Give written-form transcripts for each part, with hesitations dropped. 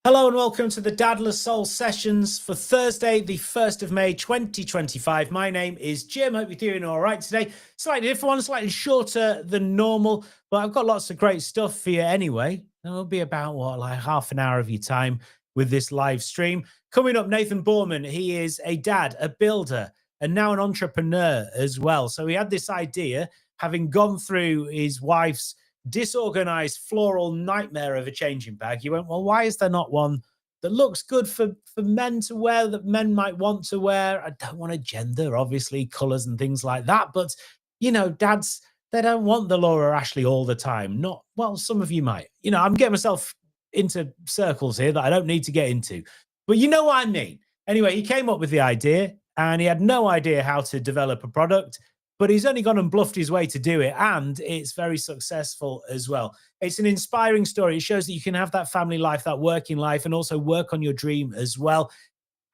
Hello and welcome to the Dadless Soul Sessions for Thursday, the 1st of May, 2025. My name is Jim. Hope you're doing all right today. Slightly different one, slightly shorter than normal, but I've got lots of great stuff for you anyway. It'll be about, like half an hour of your time with this live stream. Coming up, Nathan Boorman. He is a dad, a builder, and now an entrepreneur as well. So he had this idea, having gone through his wife's disorganized floral nightmare of a changing bag. You went, well, why is there not one that looks good for men to wear, that men might want to wear? I don't want to gender, obviously, colors and things like that. But, you know, dads, they don't want the Laura Ashley all the time. Not, well, some of you might. You know, I'm getting myself into circles here that I don't need to get into. But you know what I mean. Anyway, he came up with the idea and he had no idea how to develop a product. But he's only gone and bluffed his way to do it, and it's very successful as well. It's an inspiring story. It shows that you can have that family life, that working life, and also work on your dream as well.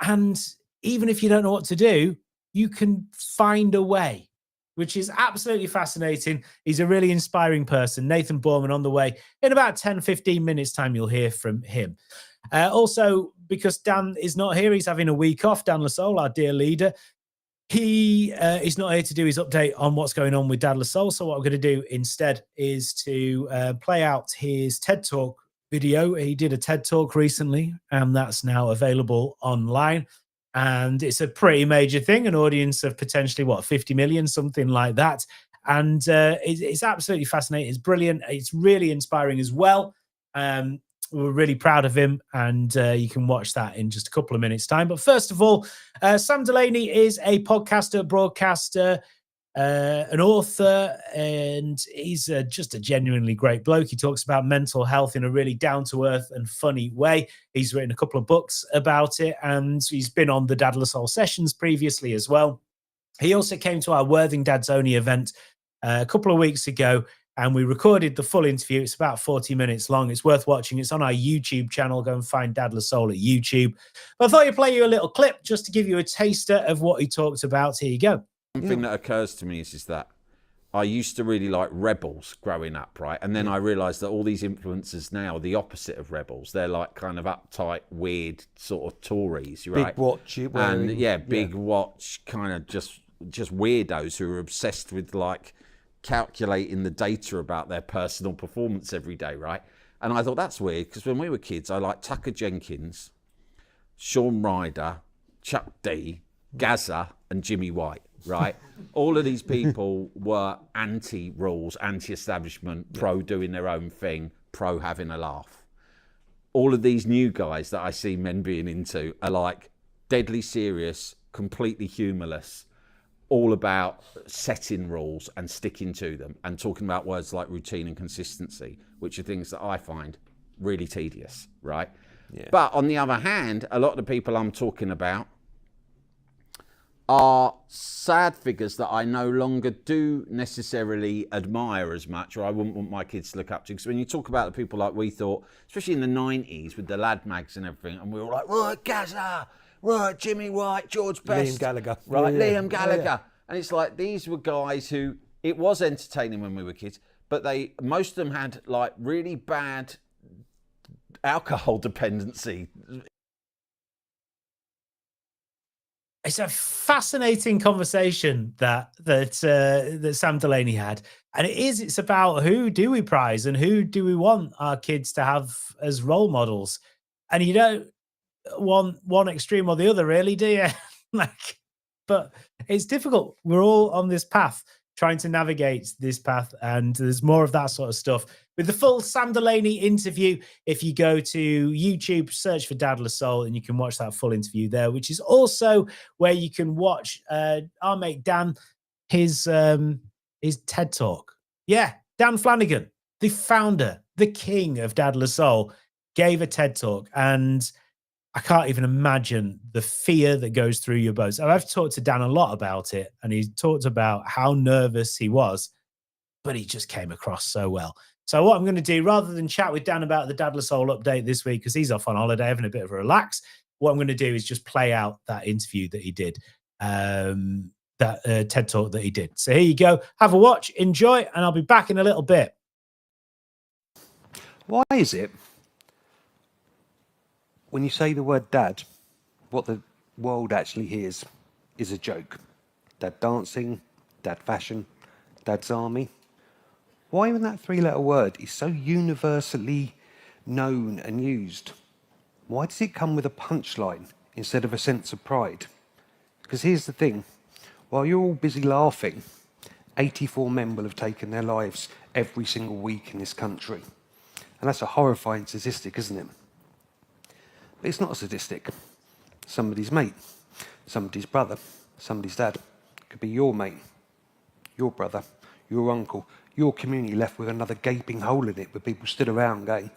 And even if you don't know what to do, you can find a way, which is absolutely fascinating. He's a really inspiring person. Nathan Boorman on the way. In about 10, 15 minutes time, you'll hear from him. Also, because Dan is not here, he's having a week off. Dan Lasole, our dear leader. He is not here to do his update on what's going on with Dadless Soul. So what I'm going to do instead is to play out his TED Talk video. He did a TED Talk recently, and that's now available online. And it's a pretty major thing, an audience of potentially, 50 million, something like that. And it's absolutely fascinating. It's brilliant. It's really inspiring as well. We're really proud of him, and you can watch that in just a couple of minutes' time. But first of all, Sam Delaney is a podcaster, broadcaster, an author, and he's just a genuinely great bloke. He talks about mental health in a really down-to-earth and funny way. He's written a couple of books about it, and he's been on the Dadless Soul Sessions previously as well. He also came to our Worthing Dads Only event a couple of weeks ago, and we recorded the full interview. It's about 40 minutes long. It's worth watching. It's on our YouTube channel. Go and find Dadless Soul at YouTube. But I thought I'd play you a little clip just to give you a taster of what he talked about. Here you go. One thing that occurs to me is that I used to really like rebels growing up, right? And then I realised that all these influencers now are the opposite of rebels. They're like kind of uptight, weird sort of Tories, right? Big watch. Wearing, and big watch, kind of just weirdos who are obsessed with like calculating the data about their personal performance every day, right? And I thought that's weird because when we were kids, I liked Tucker Jenkins, Shaun Ryder, Chuck D, Gazza, and Jimmy White, right? All of these people were anti-rules, anti-establishment, pro doing their own thing, pro having a laugh. All of these new guys that I see men being into are like deadly serious, completely humorless, all about setting rules and sticking to them and talking about words like routine and consistency, which are things that I find really tedious, right? Yeah. But on the other hand, a lot of the people I'm talking about are sad figures that I no longer do necessarily admire as much, or I wouldn't want my kids to look up to. Because when you talk about the people like we thought, especially in the 90s with the lad mags and everything, and we were like, right, Gazza, right, Jimmy White, George Best. Liam Gallagher. Right, Liam Gallagher. Yeah. And it's like, these were guys who, it was entertaining when we were kids, but most of them had like really bad alcohol dependency. It's a fascinating conversation that Sam Delaney had. And it's about who do we prize and who do we want our kids to have as role models. And you don't want one extreme or the other, really, do you? But it's difficult. We're all on this path, trying to navigate this path, and there's more of that sort of stuff. With the full Sam Delaney interview, if you go to YouTube, search for Dadless Soul, and you can watch that full interview there, which is also where you can watch our mate Dan, his TED Talk. Yeah, Dan Flanagan, the founder, the king of Dadless Soul, gave a TED Talk, and I can't even imagine the fear that goes through your bones. I've talked to Dan a lot about it, and he talked about how nervous he was, but he just came across so well. So what I'm going to do, rather than chat with Dan about the Dadless Soul update this week, because he's off on holiday, having a bit of a relax, what I'm going to do is just play out that interview that he did, that TED Talk that he did. So here you go. Have a watch, enjoy, and I'll be back in a little bit. Why is it When you say the word dad, what the world actually hears is a joke. Dad dancing, dad fashion, dad's army. Why when that three-letter word is so universally known and used? Why does it come with a punchline instead of a sense of pride? Because here's the thing, while you're all busy laughing, 84 men will have taken their lives every single week in this country. And that's a horrifying statistic, isn't it? But it's not a statistic. Somebody's mate, somebody's brother, somebody's dad. It could be your mate, your brother, your uncle, your community left with another gaping hole in it where people stood around going,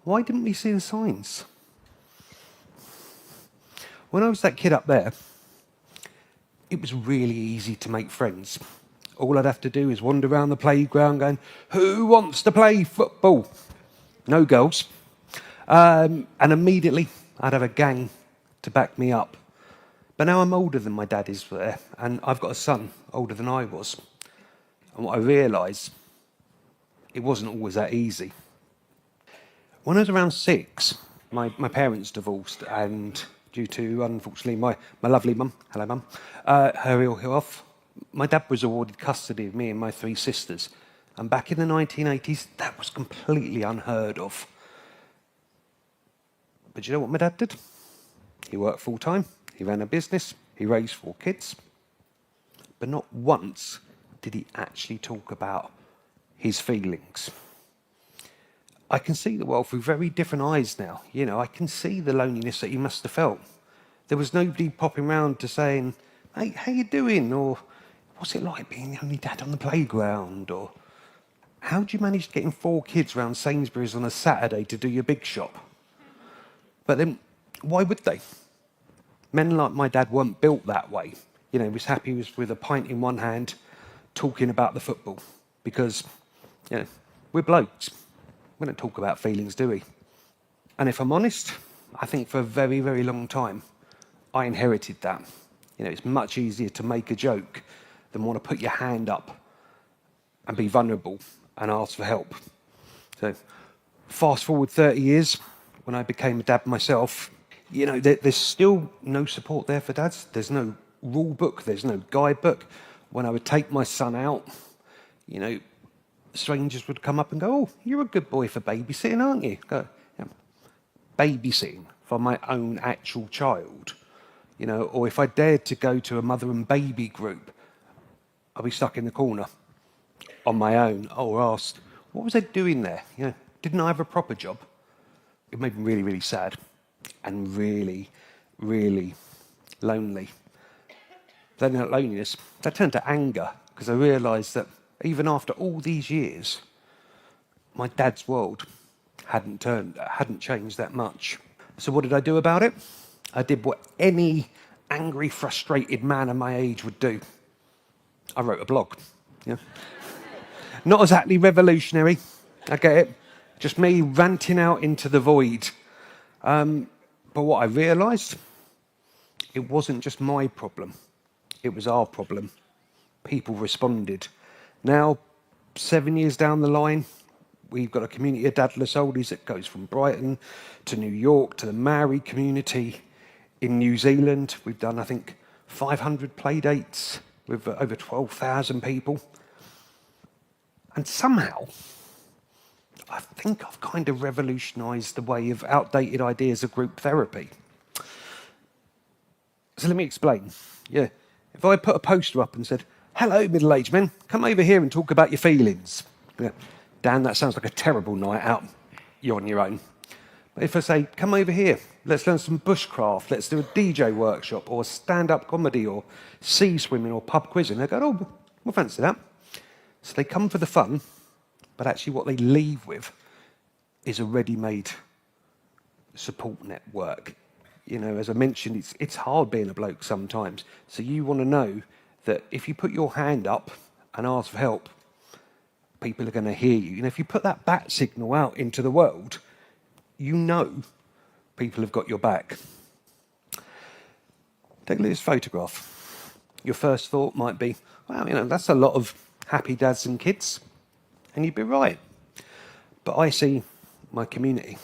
why didn't we see the signs? When I was that kid up there, it was really easy to make friends. All I'd have to do is wander around the playground going, who wants to play football? No girls. And immediately I'd have a gang to back me up. But now I'm older than my dad is there, and I've got a son older than I was. And what I realised, it wasn't always that easy. When I was around 6, my parents divorced, and due to, unfortunately, my lovely mum, hello mum, her ill health, my dad was awarded custody of me and my 3 sisters. And back in the 1980s, that was completely unheard of. But do you know what my dad did? He worked full-time, he ran a business, he raised 4 kids. But not once did he actually talk about his feelings. I can see the world through very different eyes now. You know, I can see the loneliness that he must have felt. There was nobody popping round to saying, hey, how you doing? Or what's it like being the only dad on the playground? Or how do you manage getting 4 kids round Sainsbury's on a Saturday to do your big shop? But then, why would they? Men like my dad weren't built that way. You know, he was happy with a pint in one hand, talking about the football. Because, you know, we're blokes. We don't talk about feelings, do we? And if I'm honest, I think for a very, very long time, I inherited that. You know, it's much easier to make a joke than want to put your hand up and be vulnerable and ask for help. So, fast forward 30 years, when I became a dad myself, you know, there's still no support there for dads. There's no rule book, there's no guidebook. When I would take my son out, you know, strangers would come up and go, oh, you're a good boy for babysitting, aren't you? Go, yeah. Babysitting for my own actual child, you know, or if I dared to go to a mother and baby group, I'd be stuck in the corner on my own or asked, what was I doing there? You know, didn't I have a proper job? It made me really, really sad and really, really lonely. Then that loneliness, that turned to anger because I realised that even after all these years, my dad's world hadn't changed that much. So what did I do about it? I did what any angry, frustrated man of my age would do. I wrote a blog. Yeah. Not exactly revolutionary, I get it. Just me ranting out into the void. But what I realised, it wasn't just my problem. It was our problem. People responded. Now, 7 years down the line, we've got a community of dadless oldies that goes from Brighton to New York to the Maori community in New Zealand. We've done, I think, 500 play dates with over 12,000 people. And somehow, I think I've kind of revolutionised the way of outdated ideas of group therapy. So let me explain. Yeah, if I put a poster up and said, hello, middle-aged men, come over here and talk about your feelings. Yeah, Dan, that sounds like a terrible night out. You're on your own. But if I say, come over here, let's learn some bushcraft, let's do a DJ workshop or stand-up comedy or sea swimming or pub quizzing, they go, oh, we'll fancy that. So they come for the fun, but actually what they leave with is a ready-made support network. You know, as I mentioned, it's hard being a bloke sometimes. So you want to know that if you put your hand up and ask for help, people are going to hear you. You know, if you put that bat signal out into the world, you know people have got your back. Take a look at this photograph. Your first thought might be, wow, you know, that's a lot of happy dads and kids. And you'd be right. But I see my community.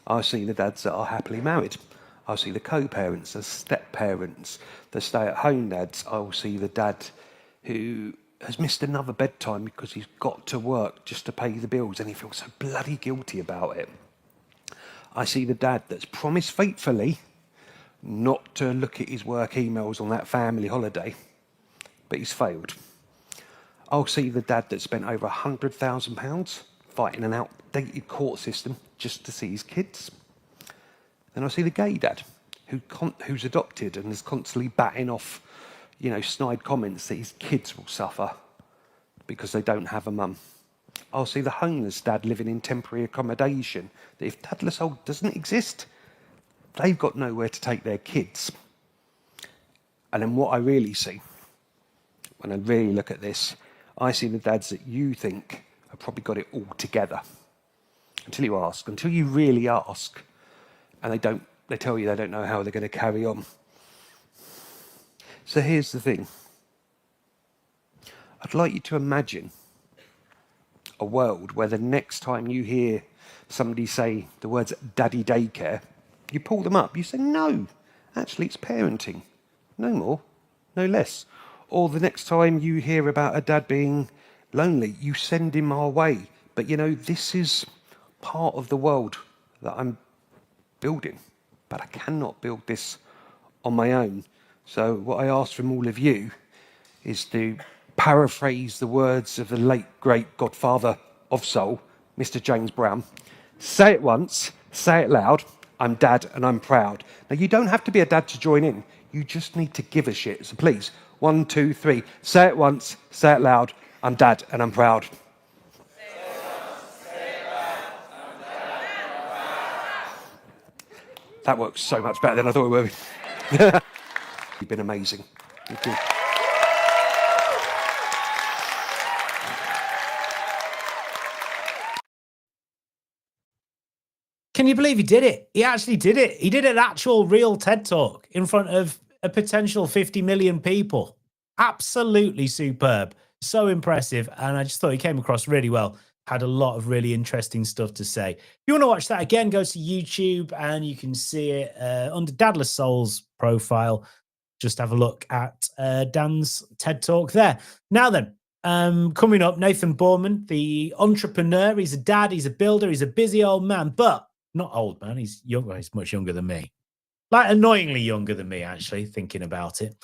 I see the dads that are happily married. I see the co-parents, the step-parents, the stay-at-home dads. I will see the dad who has missed another bedtime because he's got to work just to pay the bills and he feels so bloody guilty about it. I see the dad that's promised faithfully not to look at his work emails on that family holiday, but he's failed. I'll see the dad that spent over £100,000 fighting an outdated court system just to see his kids. Then I'll see the gay dad who's adopted and is constantly batting off, snide comments that his kids will suffer because they don't have a mum. I'll see the homeless dad living in temporary accommodation, that if Dad Lassalle doesn't exist, they've got nowhere to take their kids. And then what I really see, when I really look at this, I see the dads that you think have probably got it all together. Until you really ask, and they tell you they don't know how they're going to carry on. So here's the thing. I'd like you to imagine a world where the next time you hear somebody say the words daddy daycare, you pull them up. You say, no, actually it's parenting. No more, no less. Or the next time you hear about a dad being lonely, you send him our way. But this is part of the world that I'm building. But I cannot build this on my own. So what I ask from all of you is to paraphrase the words of the late, great godfather of soul, Mr. James Brown. Say it once, say it loud, I'm dad and I'm proud. Now, you don't have to be a dad to join in. You just need to give a shit. So please, 1, 2, 3, say it once, say it loud, I'm dad and I'm proud. That works so much better than I thought it would. You've been amazing. Thank you. Can you believe he did it? He actually did it. He did an actual real TED Talk in front of a potential 50 million people. Absolutely superb. So impressive. And I just thought he came across really well. Had a lot of really interesting stuff to say. If you want to watch that again, go to YouTube and you can see it under Dad Lassalle's profile. Just have a look at Dan's TED Talk there. Now then, coming up, Nathan Boorman, the entrepreneur. He's a dad, he's a builder, he's a busy old man, but not old man. He's young. He's much younger than me. Like annoyingly younger than me, actually, thinking about it.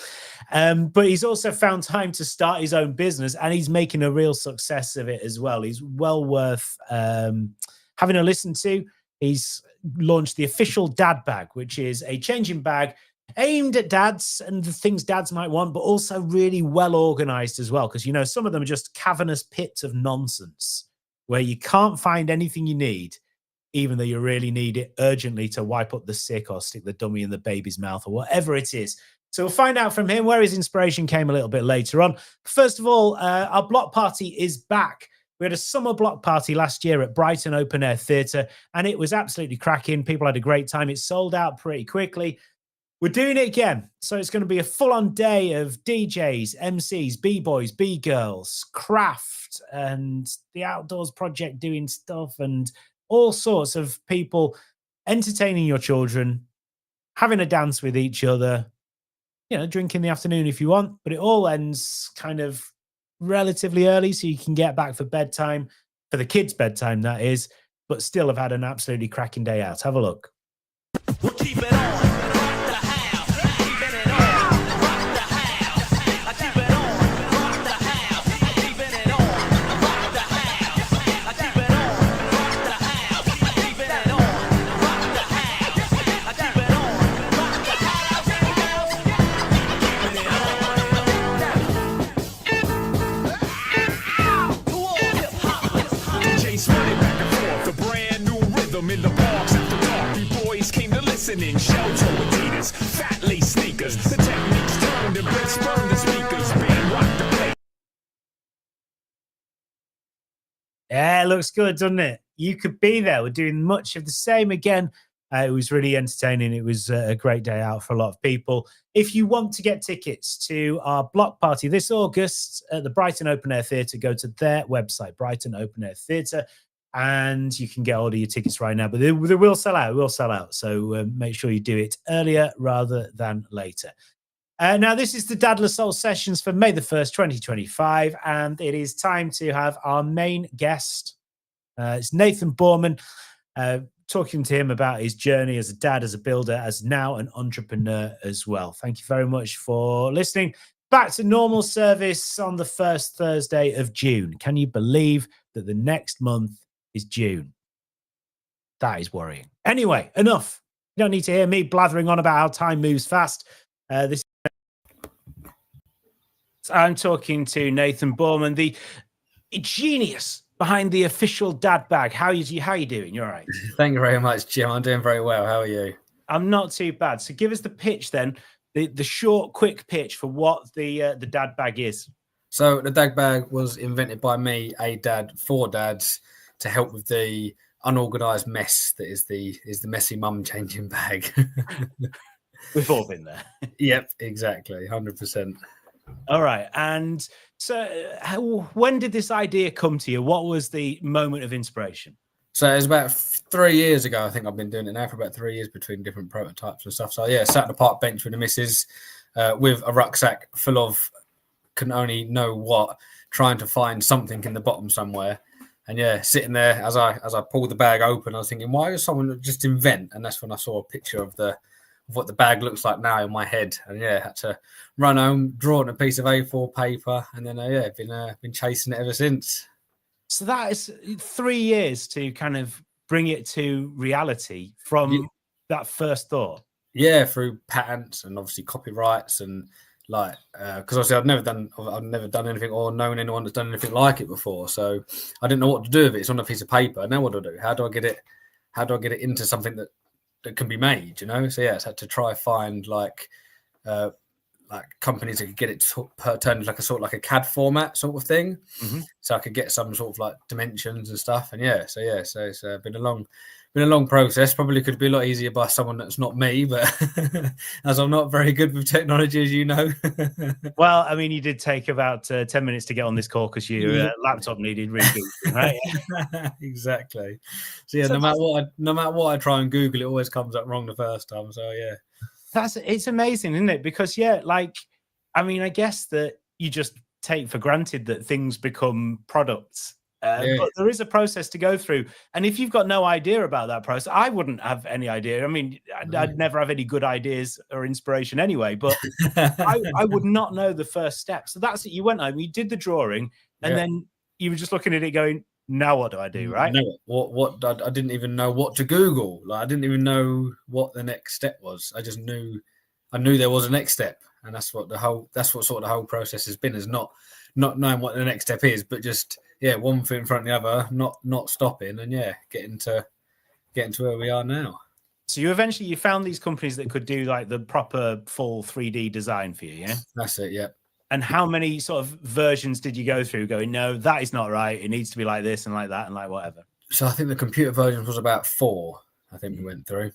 But he's also found time to start his own business and he's making a real success of it as well. He's well worth having a listen to. He's launched the official dad bag, which is a changing bag aimed at dads and the things dads might want, but also really well organized as well. Because, some of them are just cavernous pits of nonsense where you can't find anything you need, even though you really need it urgently to wipe up the sick or stick the dummy in the baby's mouth or whatever it is. So we'll find out from him where his inspiration came a little bit later on. First of all, our block party is back. We had a summer block party last year at Brighton Open Air Theatre, and it was absolutely cracking. People had a great time. It sold out pretty quickly. We're doing it again. So it's going to be a full-on day of DJs, MCs, B-boys, B-girls, craft, and the Outdoors Project doing stuff, and all sorts of people entertaining your children, having a dance with each other, drink in the afternoon if you want, but it all ends kind of relatively early so you can get back for bedtime, for the kids' bedtime, that is, but still have had an absolutely cracking day out. Have a look. We'll keep it on. Shelter Adidas, fat lace sneakers, the techniques turned and been spurned the speakers, being rocked the place. Yeah, it looks good, doesn't it? You could be there. We're doing much of the same again. It was really entertaining. It was a great day out for a lot of people. If you want to get tickets to our block party this August at the Brighton Open Air Theatre, go to their website, Brighton Open Air Theatre. and you can get all of your tickets right now. But they will sell out. Will sell out. So make sure you do it earlier rather than later. Now, this is the Dadless Soul Sessions for May the 1st, 2025, and it is time to have our main guest. It's Nathan Boorman, talking to him about his journey as a dad, as a builder, as now an entrepreneur as well. Thank you very much for listening. Back to normal service on the first Thursday of June. Can you believe that the next month is June? That is worrying. Anyway, enough. You don't need to hear me blathering on about how time moves fast. I'm talking to Nathan Boorman, the genius behind the official dad bag. How you doing? You're all right. Thank you very much, Jim. I'm doing very well. How are you? I'm not too bad. So give us the pitch then, the short, quick pitch for what the dad bag is. So the dad bag was invented by me, a dad, for dads, to help with the unorganized mess that is the messy mum changing bag. We've all been there. Yep, exactly, 100%. All right. And so when did this idea come to you? What was the moment of inspiration? So it was about 3 years ago. I think I've been doing it now for about 3 years between different prototypes and stuff. So yeah, sat on the park bench with the missus with a rucksack full of can only know what, trying to find something in the bottom somewhere. And yeah, sitting there as I pulled the bag open, I was thinking, why does someone just invent? And that's when I saw a picture of what the bag looks like now in my head. And yeah, had to run home, draw on a piece of A4 paper, and then been chasing it ever since. So that is 3 years to kind of bring it to reality from that first thought. Yeah, through patents and obviously copyrights and like because obviously I've never done anything or known anyone that's done anything like it before. So I didn't know what to do with it. It's on a piece of paper. Now what do I do? How do I get it into something that can be made, you know? So yeah, it's had to try find like companies that could get it turned into like a CAD format sort of thing. Mm-hmm. So I could get some sort of like dimensions and stuff. And so it's been a long process. Probably could be a lot easier by someone that's not me, but as I'm not very good with technology, as you know. Well, I mean, you did take about 10 minutes to get on this call because your laptop needed rebooting, right? Exactly. So yeah, no matter what I try and Google, it always comes up wrong the first time. So yeah. It's amazing, isn't it? Because I guess that you just take for granted that things become products. But there is a process to go through. And if you've got no idea about that process, I wouldn't have any idea. I mean, I'd never have any good ideas or inspiration anyway, but I would not know the first step. So that's it. You went home, you did the drawing, and then you were just looking at it going, now what do I do, right? No, what I didn't even know what to Google. Like I didn't even know what the next step was. I just knew there was a next step. And that's what sort of the whole process has been, is not knowing what the next step is, but just one foot in front of the other, not stopping, and getting to where we are now. So you found these companies that could do like the proper full 3D design for you, yeah? That's it, yeah. And how many sort of versions did you go through going, no, that is not right, it needs to be like this and like that and like whatever? So I think the computer version was about 4, I think we went through.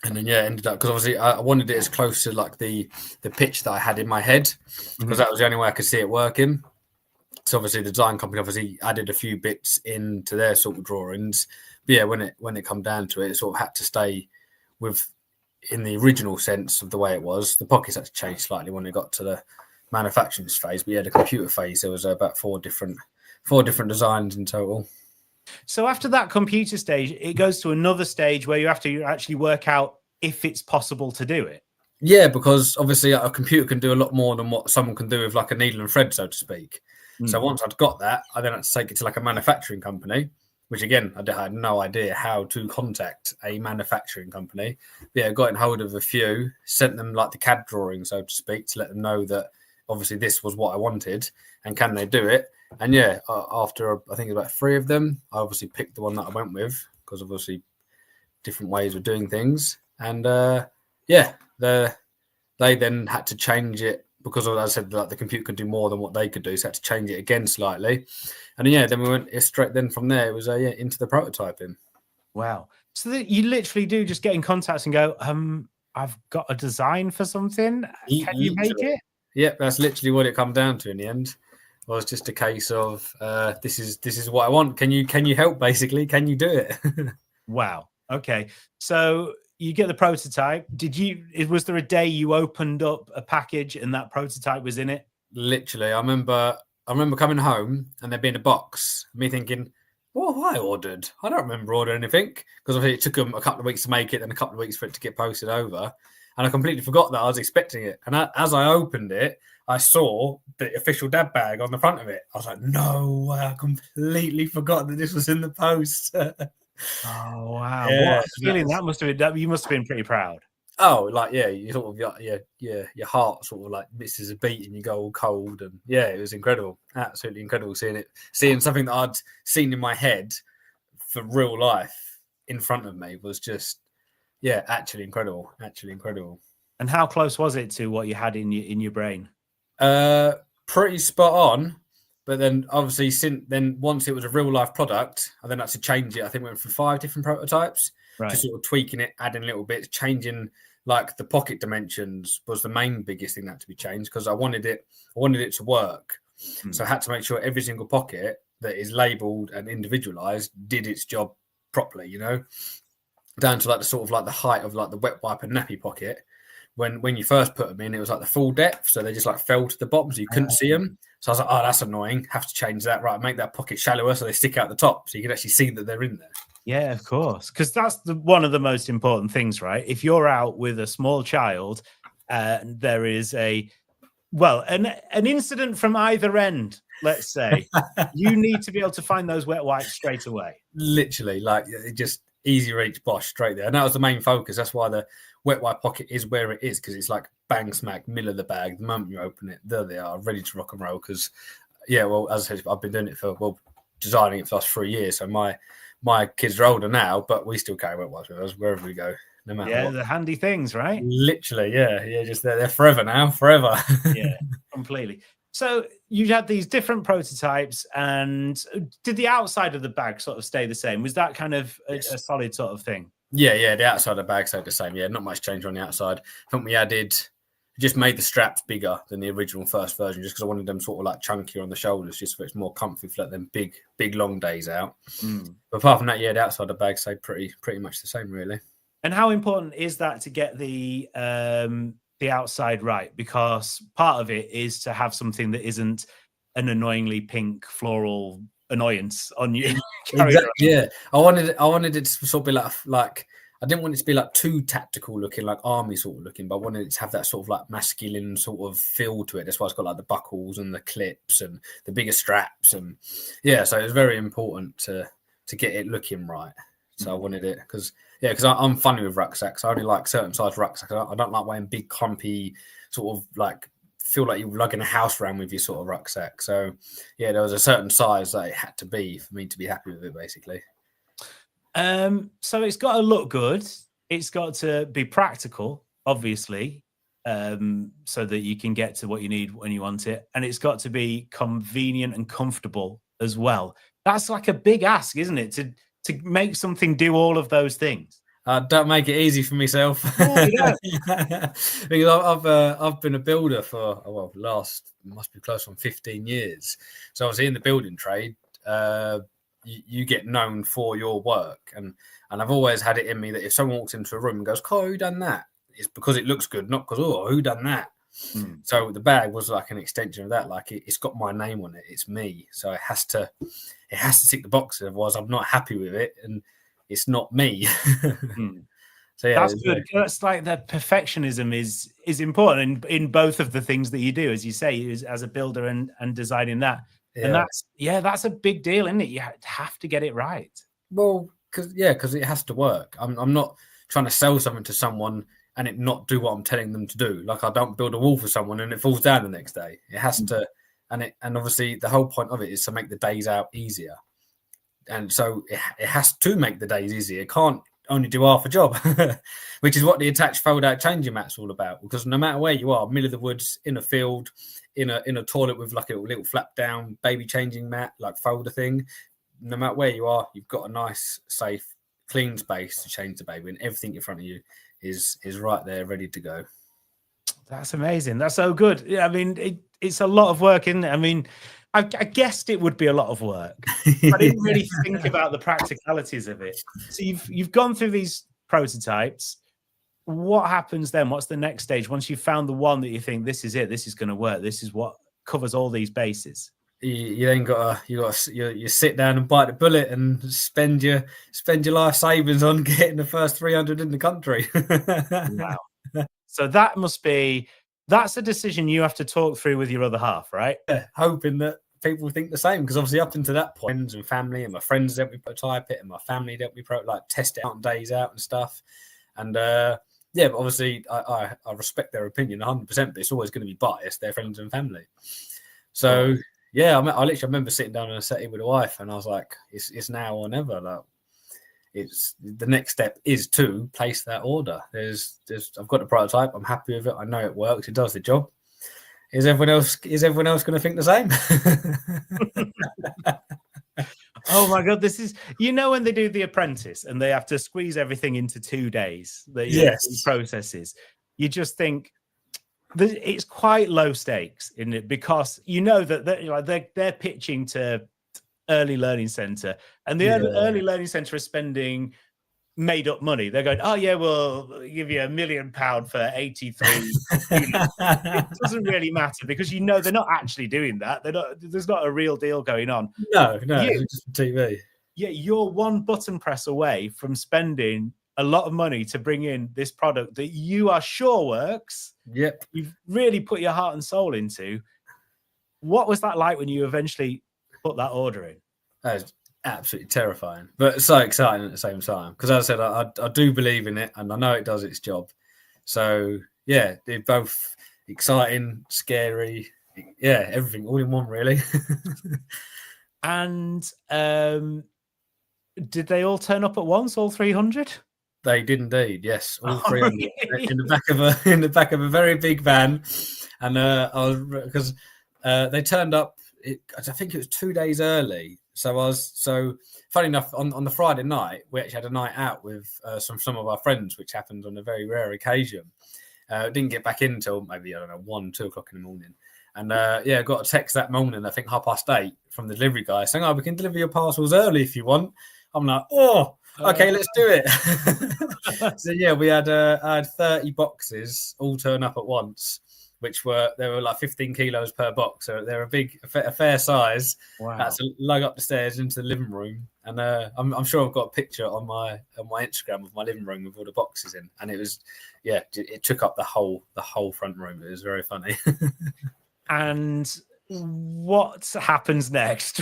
And then ended up, because obviously I wanted it as close to like the pitch that I had in my head, because that was the only way I could see it working. So obviously the design company obviously added a few bits into their sort of drawings. But when it come down to it, it sort of had to stay in the original sense of the way it was. The pockets had to change slightly when it got to the manufacturing phase. But the computer phase, there was about four different designs in total. So after that computer stage, it goes to another stage where you have to actually work out if it's possible to do it. Yeah, because obviously a computer can do a lot more than what someone can do with like a needle and thread, so to speak. So once I'd got that, I then had to take it to like a manufacturing company, which again, I had no idea how to contact a manufacturing company. But got in hold of a few, sent them like the CAD drawing, so to speak, to let them know that obviously this was what I wanted and can they do it. And after I think about 3 of them, I obviously picked the one that I went with, because obviously different ways of doing things. And they then had to change it, because as I said, like the computer could do more than what they could do, so I had to change it again slightly. And then we went straight then from there. It was into the prototyping. Wow! So you literally do just get in contact and go, I've got a design for something. Can you make it? Yeah, that's literally what it comes down to in the end. was just a case of this is what I want. Can you help? Basically, can you do it? Wow. Okay. So you get the prototype. Was there a day you opened up a package and that prototype was in it? Literally, I remember coming home and there being a box. Me thinking, what have I ordered? I don't remember ordering anything, because it took them a couple of weeks to make it and a couple of weeks for it to get posted over. And I completely forgot that I was expecting it. And as I opened it, I saw the official dad bag on the front of it. I was like, no way, I completely forgot that this was in the post. Oh, wow. Yeah, what a feeling that must have been. You must have been pretty proud. Oh, like, yeah, you sort of, your heart sort of like misses a beat and you go all cold. And yeah, it was incredible. Absolutely incredible seeing something that I'd seen in my head for real life in front of me was just, yeah, actually incredible. And how close was it to what you had in your brain? Pretty spot on. But then obviously once it was a real life product, I then had to change it. I think we went through 5 different prototypes, just sort of tweaking it, adding little bits, changing like the pocket dimensions was the main biggest thing that had to be changed, because I wanted it to work. So I had to make sure every single pocket that is labeled and individualized did its job properly, you know, down to like the sort of like the height of like the wet wipe and nappy pocket. When you first put them in, it was like the full depth, so they just like fell to the bottom, so you couldn't see them. So I was like, oh, that's annoying. Have to change that. Right, make that pocket shallower so they stick out the top, so you can actually see that they're in there. Yeah, of course, because that's one of the most important things, right? If you're out with a small child, there is an incident from either end. Let's say you need to be able to find those wet wipes straight away. Literally, like it just easy reach, bosh, straight there. And that was the main focus. That's why the wet wipe pocket is where it is, because it's like bang smack middle of the bag. The moment you open it, there they are, ready to rock and roll. Because yeah, well, as I said, I've been doing it designing it for the last 3 years. So my kids are older now, but we still carry wet wipes with us wherever we go, no matter what. The handy things, right? Literally, yeah, just they're forever now, forever. Yeah, completely. So you had these different prototypes, and did the outside of the bag sort of stay the same? Was that kind of a solid sort of thing? Yeah, the outside of the bag stayed the same. Yeah, not much change on the outside. I think we just made the straps bigger than the original first version, just because I wanted them sort of like chunkier on the shoulders, just so it's more comfy for them big long days out. But apart from that, yeah, the outside of the bag stayed pretty much the same, really. And how important is that to get the outside right? Because part of it is to have something that isn't an annoyingly pink floral annoyance on you. Exactly, yeah. I wanted it to sort of be like I didn't want it to be like too tactical looking, like army sort of looking, but I wanted it to have that sort of like masculine sort of feel to it. That's why it's got like the buckles and the clips and the bigger straps, and yeah, so it was very important to get it looking right. So I wanted it because I'm funny with rucksacks. I only like certain size rucksacks. I don't like wearing big, clumpy, sort of like feel like you're lugging a house around with your sort of rucksack. So yeah, there was a certain size that it had to be for me to be happy with it, basically. So it's got to look good. It's got to be practical, obviously, so that you can get to what you need when you want it. And it's got to be convenient and comfortable as well. That's like a big ask, isn't it? To make something do all of those things. Don't make it easy for myself. Oh, yeah. Because I've been a builder for must be close on 15 years. So obviously in the building trade, you get known for your work, and I've always had it in me that if someone walks into a room and goes, "Oh, who done that?" It's because it looks good, not because who done that. So the bag was like an extension of that. Like it's got my name on it. It's me. So it has to tick the boxes. Otherwise, I'm not happy with it, and it's not me. So yeah, that's good. That's like the perfectionism is important in both of the things that you do, as you say, as a builder and designing that. Yeah. And that's a big deal, isn't it? You have to get it right. Well, because it has to work. I'm not trying to sell something to someone and it not do what I'm telling them to do. Like I don't build a wall for someone and it falls down the next day. It has to, and obviously the whole point of it is to make the days out easier. And so it has to make the days easier. It can't only do half a job, which is what the attached fold-out changing mat's all about. Because no matter where you are, middle of the woods, in a field, in a toilet with like a little flap-down baby changing mat, like folder thing, no matter where you are, you've got a nice, safe, clean space to change the baby, and everything in front of you is right there, ready to go. That's amazing. That's so good. Yeah, I mean, it's a lot of work, isn't it? I mean, I guessed it would be a lot of work. I didn't really think about the practicalities of it. So you've gone through these prototypes. What happens then? What's the next stage once you've found the one that you think this is it? This is going to work. This is what covers all these bases. You then you sit down and bite the bullet and spend your life savings on getting the first 300 in the country. Wow. So that's a decision you have to talk through with your other half, right? Yeah, hoping that people think the same, because obviously up until that point, friends and family and my friends helped me prototype it, and my family helped me test it out on days out and stuff. And yeah, but obviously I respect their opinion 100%, but it's always going to be biased, their friends and family. So yeah, I literally remember sitting down on a settee with a wife, and I was like, it's now or never. Like, it's the next step is to place that order. I've got the prototype. I'm happy with it. I know it works. It does the job. Is everyone else going to think the same? Oh my God, this is, when they do The Apprentice and they have to squeeze everything into 2 days, processes, you just think it's quite low stakes, isn't it? Because that they're pitching to Early Learning Centre, and the Early Learning Centre is spending made up money. They're going, oh yeah, we'll give you £1 million for 83 units. It doesn't really matter, because they're not actually doing that. There's not a real deal going on. No, it's just TV. Yeah, you're one button press away from spending a lot of money to bring in this product that you are sure works. Yep. You've really put your heart and soul into. What was that like when you eventually put that order in? That was absolutely terrifying, but so exciting at the same time. Because as I said, I do believe in it, and I know it does its job. So yeah, they're both exciting, scary, everything all in one, really. And did they all turn up at once, all 300? They did indeed, yes, all 300 in the back of a very big van, and because they turned up. I think it was 2 days early. So funny enough, on the Friday night, we actually had a night out with some of our friends, which happened on a very rare occasion. Didn't get back in until maybe, 1, 2 o'clock in the morning. And I got a text that morning, I think 8:30, from the delivery guy saying, "Oh, we can deliver your parcels early if you want." I'm like, "Oh, okay, let's do it." So yeah, I had 30 boxes all turn up at once, they were like 15 kilos per box, so they're a fair size. Wow. That's to lug up the stairs into the living room, and I'm sure I've got a picture on my Instagram of my living room with all the boxes in, and it was, it took up the whole front room. It was very funny. And what happens next?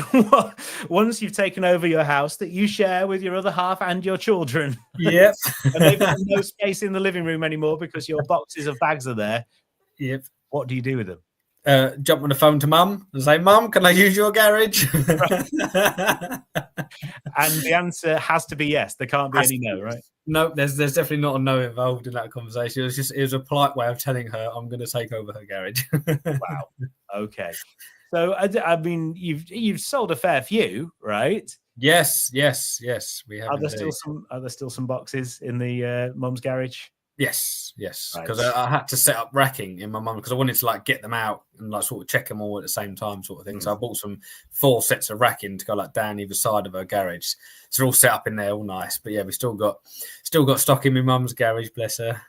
Once you've taken over your house that you share with your other half and your children? Yep. And they've got no space in the living room anymore because your boxes of bags are there. Yep. What do you do with them? Jump on the phone to Mum and say, "Mum, can I use your garage?" And the answer has to be yes. There can't be any no, right? No, there's definitely not a no involved in that conversation. It was a polite way of telling her I'm going to take over her garage. Wow. Okay. So I mean, you've sold a fair few, right? Yes. We have. Are there still some boxes in the mum's garage? Yes, because Right. I had to set up racking in my mum because I wanted to get them out and sort of check them all at the same time, sort of thing. So I bought 4 sets of racking to go down either side of her garage. So they're all set up in there, all nice. But yeah, we still got stock in my mum's garage, bless her.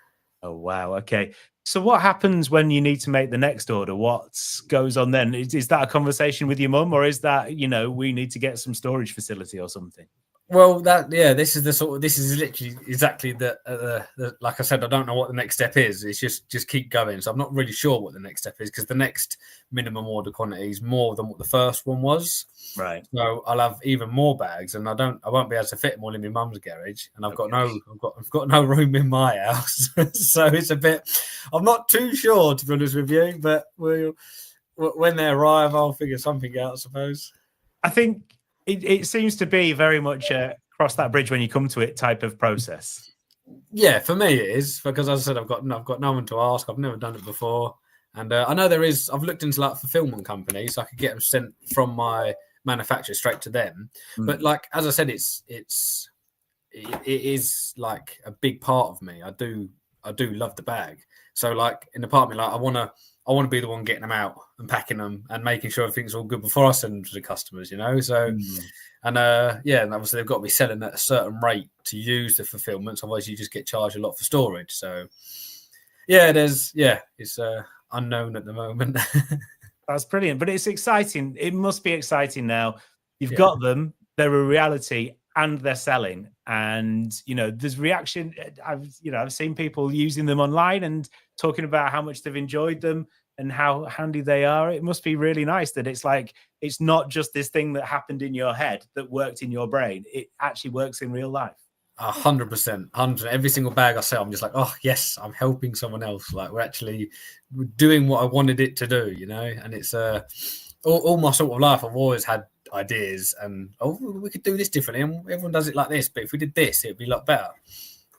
Oh wow. Okay. So what happens when you need to make the next order? What goes on then? Is that a conversation with your mum, or is that we need to get some storage facility or something? Well, this is literally exactly the like I said, I don't know what the next step is. It's just keep going. So I'm not really sure what the next step is, because the next minimum order quantity is more than what the first one was. Right. So I'll have even more bags, and I won't be able to fit them all in my mum's garage, and I've got no room in my house. So it's a bit. I'm not too sure, to be honest with you, but when they arrive, I'll figure something out, I suppose. I think it seems to be very much cross that bridge when you come to it type of process. Yeah, for me it is, because as I said, I've got no one to ask. I've never done it before, and I know there is. I've looked into fulfillment companies, so I could get them sent from my manufacturer straight to them. But as I said, it is a big part of me. I do I do love the bag. So like in the apartment, like I want to be the one getting them out and packing them and making sure everything's all good before I send them to the customers, you know. So and and obviously they've got to be selling at a certain rate to use the fulfillment, otherwise you just get charged a lot for storage. So it's unknown at the moment. That's brilliant, but it's exciting. It must be exciting now. You've got them, they're a reality, and they're selling. And there's reaction. I've seen people using them online and talking about how much they've enjoyed them and how handy they are. It must be really nice that it's not just this thing that happened in your head that worked in your brain. It actually works in real life. 100%. Every single bag I sell, I'm just like, oh yes, I'm helping someone else. Like we're doing what I wanted it to do, And it's all my sort of life. I've always had ideas, and we could do this differently, and everyone does it like this. But if we did this, it'd be a lot better.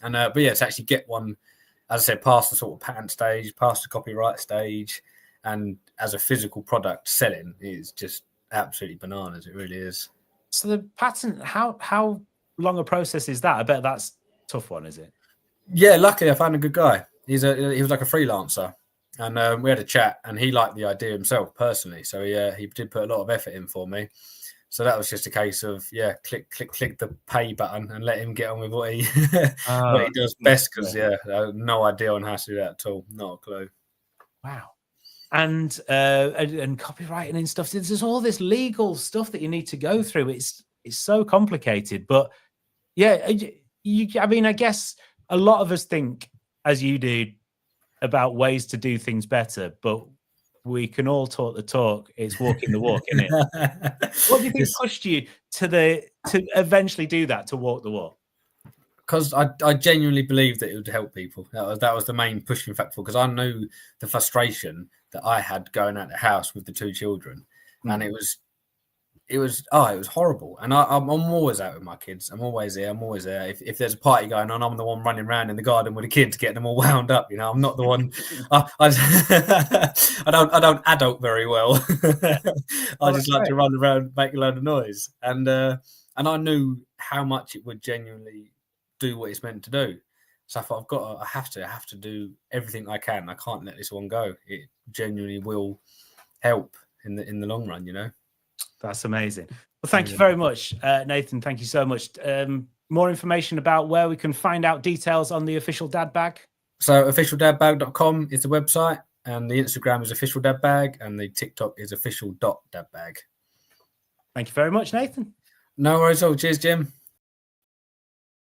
And but to actually get one, as I said, past the sort of patent stage, past the copyright stage, and as a physical product selling is just absolutely bananas. It really is. So the patent, how long a process is that? I bet that's a tough one, is it? Yeah, luckily I found a good guy. He was like a freelancer, and we had a chat, and he liked the idea himself personally. So he did put a lot of effort in for me. So that was just a case of click the pay button and let him get on with what he what he does best. Because I have no idea on how to do that at all. Not a clue. Wow. And copywriting and stuff. There's all this legal stuff that you need to go through. It's so complicated. But I guess a lot of us think, as you do, about ways to do things better, but we can all talk the talk. It's walking the walk, isn't it? What do you think pushed you to eventually do that, to walk the walk? Because I genuinely believed that it would help people. That was the main pushing factor, because I knew the frustration that I had going out the house with the two children, and it was horrible. And I'm always out with my kids. I'm always there. If there's a party going on, I'm the one running around in the garden with the kids, getting them all wound up. I'm not the one. I don't adult very well. I just like to run around, make a load of noise. And I knew how much it would genuinely do what it's meant to do. So I thought I have to do everything I can. I can't let this one go. It genuinely will help in the long run. That's amazing. Well, thank you very much, Nathan. Thank you so much. More information about where we can find out details on the official dad bag. So officialdadbag.com is the website, and the Instagram is officialdadbag, and the TikTok is official.dadbag. Thank you very much, Nathan. No worries at all. Cheers, Jim.